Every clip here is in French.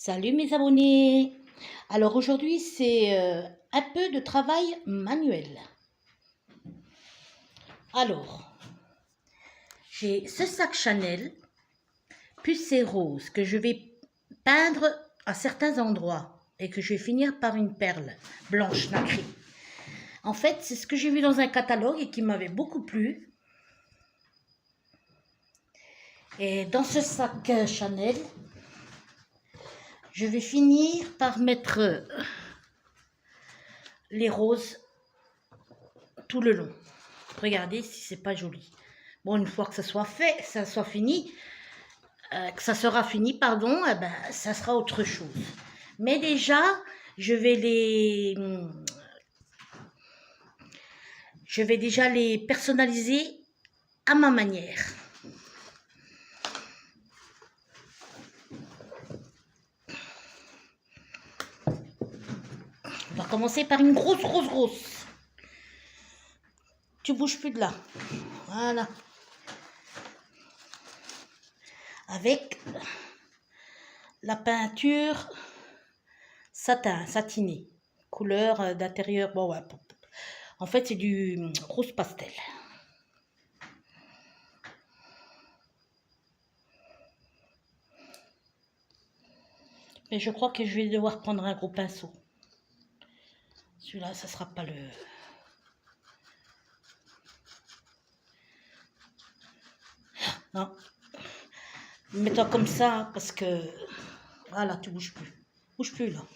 Salut mes abonnés. Alors aujourd'hui c'est un peu de travail manuel. Alors, j'ai ce sac Chanel, puis ces roses que je vais peindre à certains endroits et que je vais finir par une perle blanche nacrée. En fait, c'est ce que j'ai vu dans un catalogue et qui m'avait beaucoup plu. Et dans ce sac Chanel, je vais finir par mettre les roses tout le long. Regardez si c'est pas joli. Bon, une fois que ça soit fait, ça soit fini, que ça sera fini, pardon, ben, ça sera autre chose. Mais déjà, je vais déjà les personnaliser à ma manière. On va commencer par une grosse. Tu bouges plus de là. Voilà. Avec la peinture satinée. Couleur d'intérieur. Bon, ouais. En fait, c'est du rose pastel. Mais je crois que je vais devoir prendre un gros pinceau. Celui-là, ça sera pas le... Non. Mets-toi comme ça, parce que... Voilà, tu bouges plus. Bouge plus, là.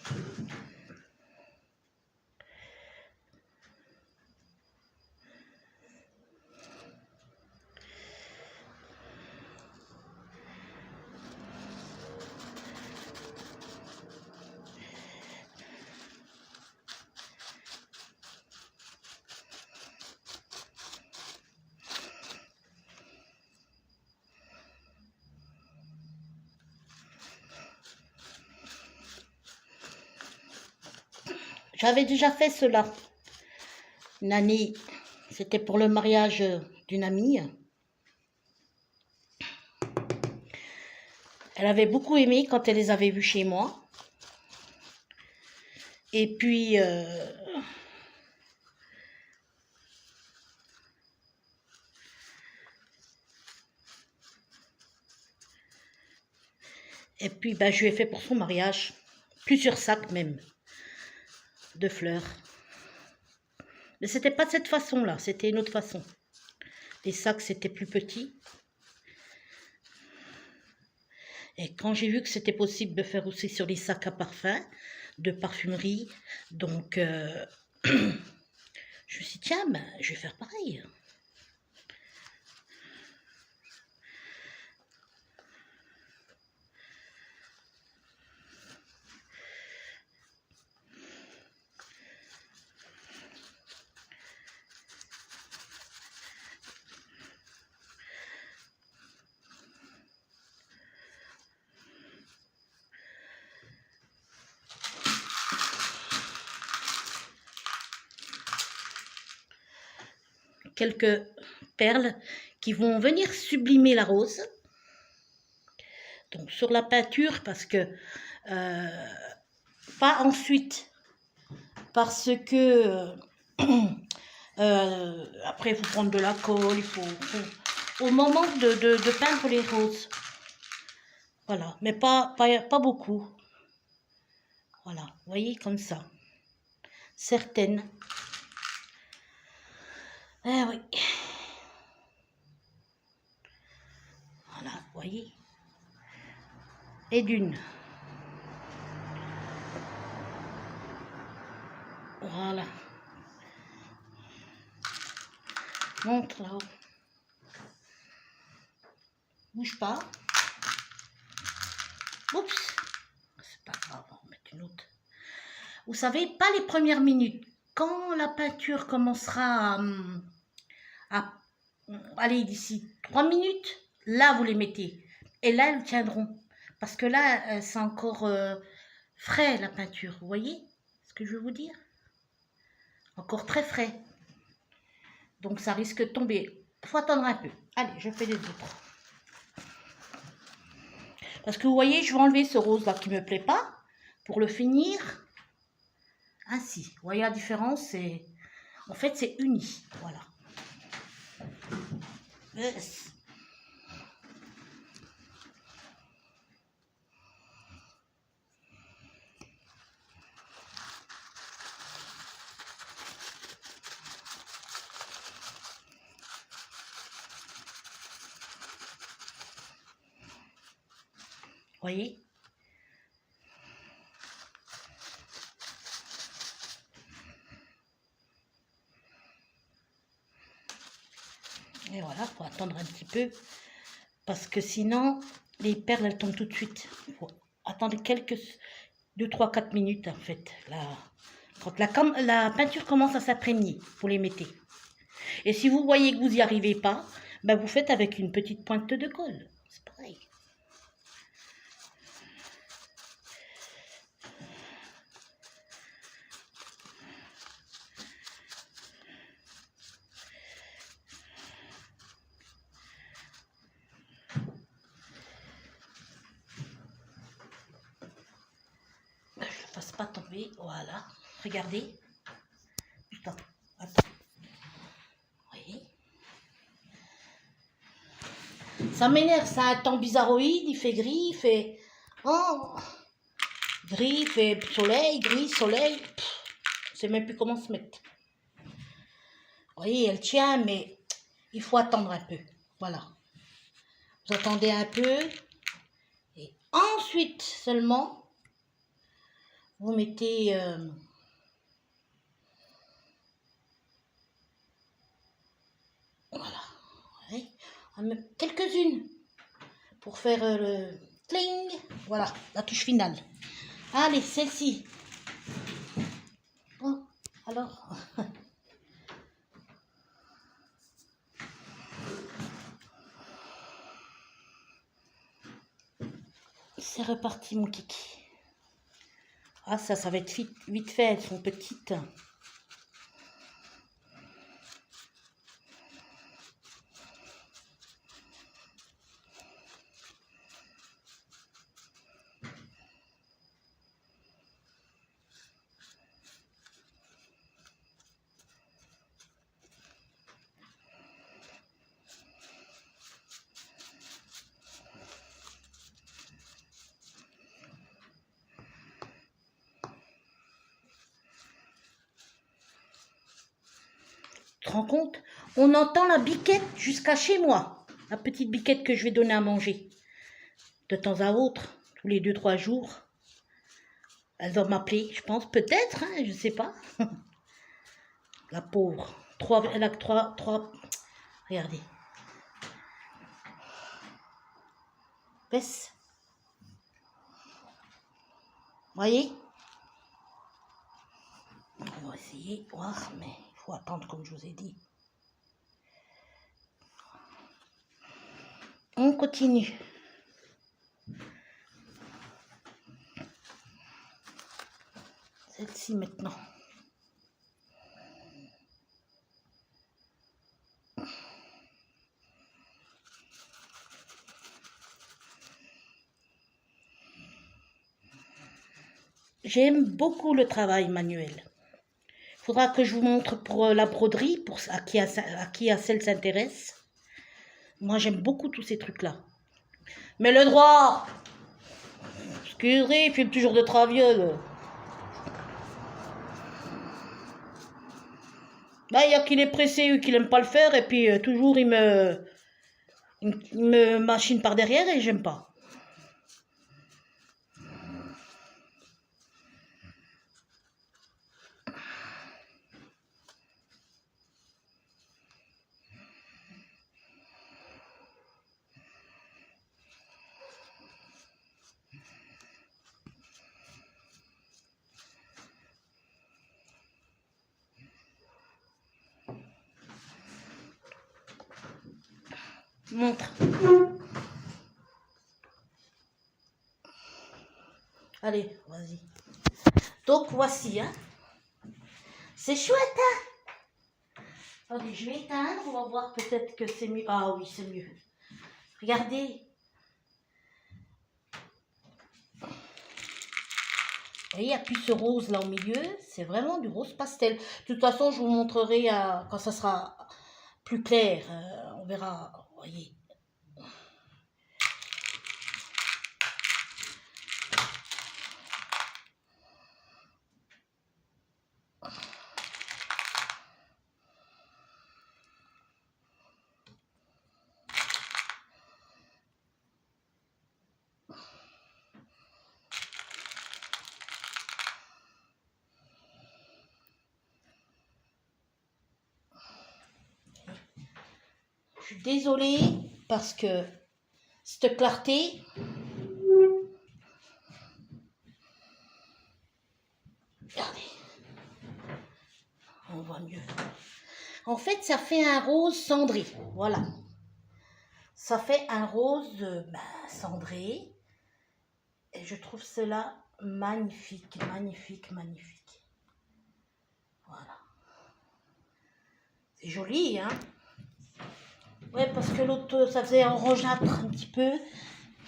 J'avais déjà fait cela. Une année, c'était pour le mariage d'une amie. Elle avait beaucoup aimé quand elle les avait vus chez moi. Et puis, ben, je lui ai fait pour son mariage plusieurs sacs même de fleurs. Mais c'était pas de cette façon-là, c'était une autre façon. Les sacs, c'était plus petit. Et quand j'ai vu que c'était possible de faire aussi sur les sacs à parfum, de parfumerie, donc je me suis dit, tiens, ben, je vais faire pareil. Quelques perles qui vont venir sublimer la rose. Donc sur la peinture, parce que pas ensuite, parce que après il faut prendre de la colle, il faut au moment de peindre les roses. Voilà, mais pas beaucoup. Voilà, vous voyez, comme ça. Certaines. Ah oui. Voilà, vous voyez. Et d'une. Voilà. Montre là-haut. Bouge pas. Oups. C'est pas grave, on va mettre une autre. Vous savez, pas les premières minutes. Quand la peinture commencera à aller d'ici 3 minutes, là vous les mettez. Et là elles tiendront. Parce que là, c'est encore frais la peinture. Vous voyez ce que je veux vous dire? Encore très frais. Donc ça risque de tomber. Il faut attendre un peu. Allez, je fais les autres. Parce que vous voyez, je vais enlever ce rose-là qui ne me plaît pas pour le finir ainsi. Vous voyez la différence, c'est... En fait, c'est uni. Voilà. Yes. Voyez? Et voilà, faut attendre un petit peu parce que sinon les perles elles tombent tout de suite. Il faut attendre quelques 2, 3, 4 minutes en fait. Là, quand la peinture commence à s'imprégner, vous les mettez. Et si vous voyez que vous n'y arrivez pas, ben vous faites avec une petite pointe de colle. C'est pareil. Je ne le fasse pas tomber, voilà. Regardez. Attends, attends. Vous voyez? Ça m'énerve, ça a un temps bizarroïde, il fait gris, il fait... Oh, gris, il fait soleil, gris, soleil. Je ne sais même plus comment se mettre. Vous voyez, elle tient, mais il faut attendre un peu. Voilà. Vous attendez un peu. Et ensuite seulement, vous mettez... voilà. Ouais. Quelques-unes pour faire le cling. Voilà, la touche finale. Allez, celle-ci. Oh, alors... C'est reparti mon kiki. Ah ça va être vite fait, elles sont petites. Tu te rends compte? On entend la biquette jusqu'à chez moi. La petite biquette que je vais donner à manger. De temps à autre, tous les 2-3 jours. Elle doit m'appeler, je pense, peut-être, hein, je sais pas. La pauvre. Elle a trois... Regardez. Baisse. Voyez? On va essayer de voir, mais il faut attendre comme je vous ai dit. On continue. Celle-ci maintenant. J'aime beaucoup le travail manuel. Il faudra que je vous montre pour la broderie, pour à qui celle s'intéresse. Moi, j'aime beaucoup tous ces trucs-là. Mais le droit, excusez, il filme toujours de traviole. Bah, il y a qu'il est pressé ou qu'il n'aime pas le faire, et puis toujours il me machine par derrière et j'aime pas. Montre. Allez, vas-y. Donc, voici, hein. C'est chouette, hein. Attendez, je vais éteindre, on va voir peut-être que c'est mieux. Ah oui, c'est mieux. Regardez. voyez, il n'y a plus ce rose là au milieu, c'est vraiment du rose pastel. De toute façon, je vous montrerai quand ça sera plus clair, on verra, vous voyez. Je suis désolée parce que cette clarté, regardez, on voit mieux. En fait, ça fait un rose cendré, voilà. Ça fait un rose cendré. Et je trouve cela magnifique, magnifique, magnifique. Voilà. C'est joli, hein? Ouais, parce que l'autre, ça faisait orangeâtre un petit peu.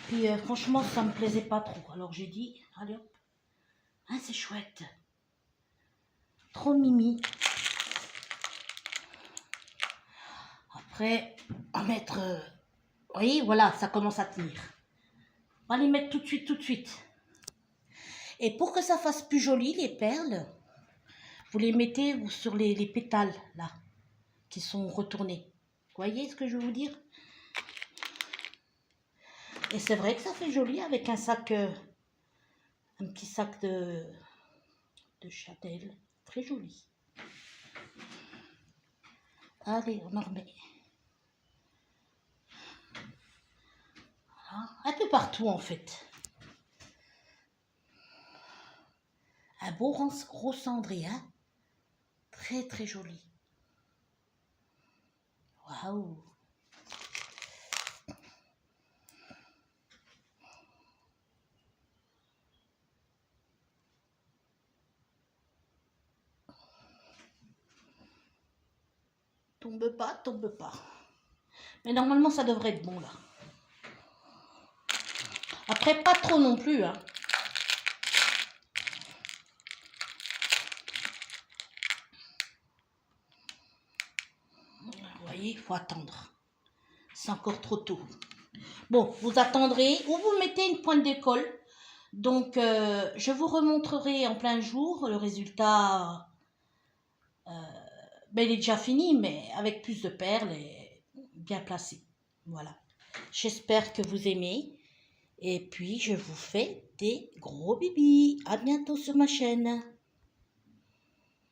Puis franchement, ça me plaisait pas trop. Alors j'ai dit, allez hop. Hein, c'est chouette. Trop mimi. Après, on va mettre... vous voyez, voilà, ça commence à tenir. On va les mettre tout de suite, tout de suite. Et pour que ça fasse plus joli, les perles, vous les mettez sur les pétales, là, qui sont retournés. Vous voyez ce que je veux vous dire? Et c'est vrai que ça fait joli avec un sac, un petit sac de chatelle. Très joli. Allez, on en remet. Voilà. Un peu partout, en fait. Un beau rose cendré, hein? Très, très joli. Waouh! Tombe pas, tombe pas. Mais normalement, ça devrait être bon, là. Après, pas trop non plus, hein. Vous voyez, il faut attendre. C'est encore trop tôt. Bon, vous attendrez ou vous mettez une pointe de colle. Donc, je vous remontrerai en plein jour le résultat. Ben, il est déjà fini, mais avec plus de perles et bien placé. Voilà. J'espère que vous aimez. Et puis, je vous fais des gros bibis. À bientôt sur ma chaîne.